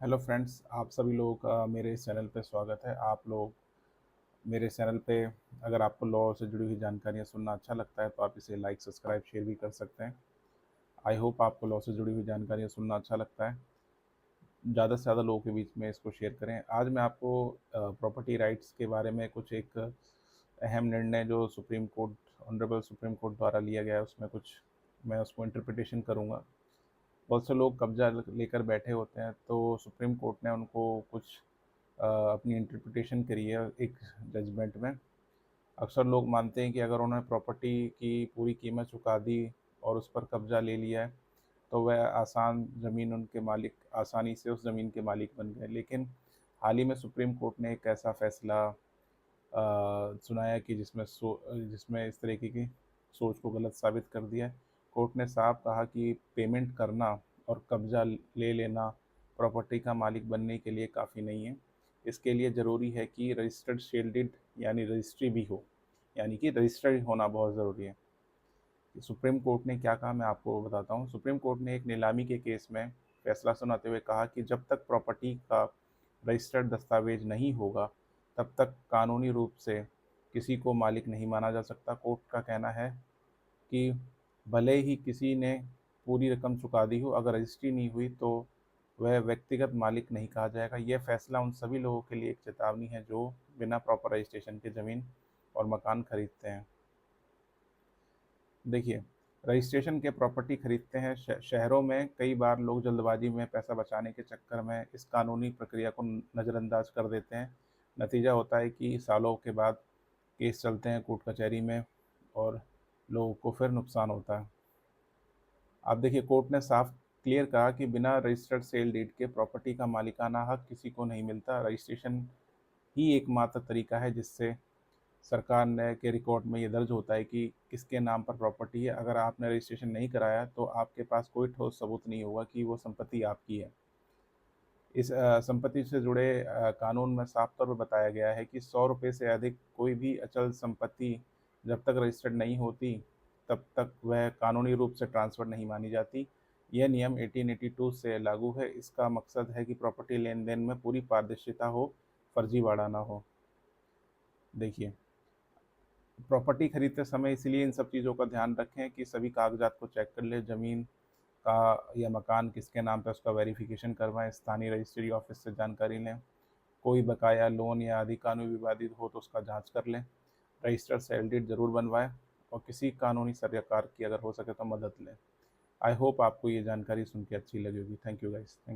Hello friends, आप सभी लोगों का मेरे इस चैनल पे स्वागत है। आप लोग मेरे चैनल पे अगर आपको लॉ से जुड़ी हुई जानकारियाँ सुनना अच्छा लगता है तो आप इसे लाइक, सब्सक्राइब, शेयर भी कर सकते हैं। आई होप आपको लॉ से जुड़ी हुई जानकारियाँ सुनना अच्छा लगता है। ज़्यादा से ज़्यादा लोगों के बीच में इसको शेयर करें। आज मैं आपको प्रॉपर्टी राइट्स के बारे में कुछ एक अहम निर्णय जो supreme court, honourable supreme court द्वारा लिया गया है, उसमें कुछ मैं उसको इंटरप्रिटेशन करूँगा। बहुत से लोग कब्जा लेकर बैठे होते हैं, तो सुप्रीम कोर्ट ने उनको कुछ अपनी इंटरप्रिटेशन करी है एक जजमेंट में। अक्सर लोग मानते हैं कि अगर उन्होंने प्रॉपर्टी की पूरी कीमत चुका दी और उस पर कब्जा ले लिया है तो वह आसानी से उस ज़मीन के मालिक बन गए। लेकिन हाल ही में सुप्रीम कोर्ट ने एक ऐसा फैसला सुनाया कि जिसमें इस तरीके की सोच को गलत साबित कर दिया है। कोर्ट ने साफ कहा कि पेमेंट करना और कब्जा ले लेना प्रॉपर्टी का मालिक बनने के लिए काफ़ी नहीं है। इसके लिए ज़रूरी है कि रजिस्टर्ड सेल डीड यानी रजिस्ट्री भी हो, यानी कि रजिस्टर्ड होना बहुत ज़रूरी है। सुप्रीम कोर्ट ने क्या कहा मैं आपको बताता हूँ। सुप्रीम कोर्ट ने एक नीलामी के केस में फैसला सुनाते हुए कहा कि जब तक प्रॉपर्टी का रजिस्टर्ड दस्तावेज नहीं होगा तब तक कानूनी रूप से किसी को मालिक नहीं माना जा सकता। कोर्ट का कहना है कि भले ही किसी ने पूरी रकम चुका दी हो, अगर रजिस्ट्री नहीं हुई तो वह व्यक्तिगत मालिक नहीं कहा जाएगा। यह फैसला उन सभी लोगों के लिए एक चेतावनी है जो बिना प्रॉपर रजिस्ट्रेशन के ज़मीन और मकान खरीदते हैं। देखिए, रजिस्ट्रेशन के प्रॉपर्टी खरीदते हैं शहरों में कई बार लोग जल्दबाजी में पैसा बचाने के चक्कर में इस कानूनी प्रक्रिया को नज़रअंदाज कर देते हैं। नतीजा होता है कि सालों के बाद केस चलते हैं कोर्ट कचहरी में और लोगों को फिर नुकसान होता है। अब देखिए, कोर्ट ने साफ क्लियर कहा कि बिना रजिस्टर्ड सेल डीड के प्रॉपर्टी का मालिकाना हक किसी को नहीं मिलता। रजिस्ट्रेशन ही एकमात्र तरीका है जिससे सरकार ने के रिकॉर्ड में ये दर्ज होता है कि किसके नाम पर प्रॉपर्टी है। अगर आपने रजिस्ट्रेशन नहीं कराया तो आपके पास कोई ठोस सबूत नहीं होगा कि वो संपत्ति आपकी है। इस संपत्ति से जुड़े कानून में साफ तौर पर बताया गया है कि 100 रुपये से अधिक कोई भी अचल संपत्ति जब तक रजिस्टर्ड नहीं होती तब तक वह कानूनी रूप से ट्रांसफ़र नहीं मानी जाती। यह नियम 1882 से लागू है। इसका मकसद है कि प्रॉपर्टी लेन देन में पूरी पारदर्शिता हो, फर्जीवाड़ा ना हो। देखिए, प्रॉपर्टी खरीदते समय इसलिए इन सब चीज़ों का ध्यान रखें कि सभी कागजात को चेक कर लें। ज़मीन का या मकान किसके नाम पे उसका वेरिफिकेशन करवाएं। स्थानीय रजिस्ट्री ऑफिस से जानकारी लें। कोई बकाया लोन या आदि कानूनी विवादित हो तो उसका जांच कर लें। रजिस्टर्ड सेल डीड ज़रूर बनवाएं और किसी कानूनी सलाहकार की अगर हो सके तो मदद लें। आई होप आपको ये जानकारी सुन के अच्छी लगी होगी। Thank you guys. थैंक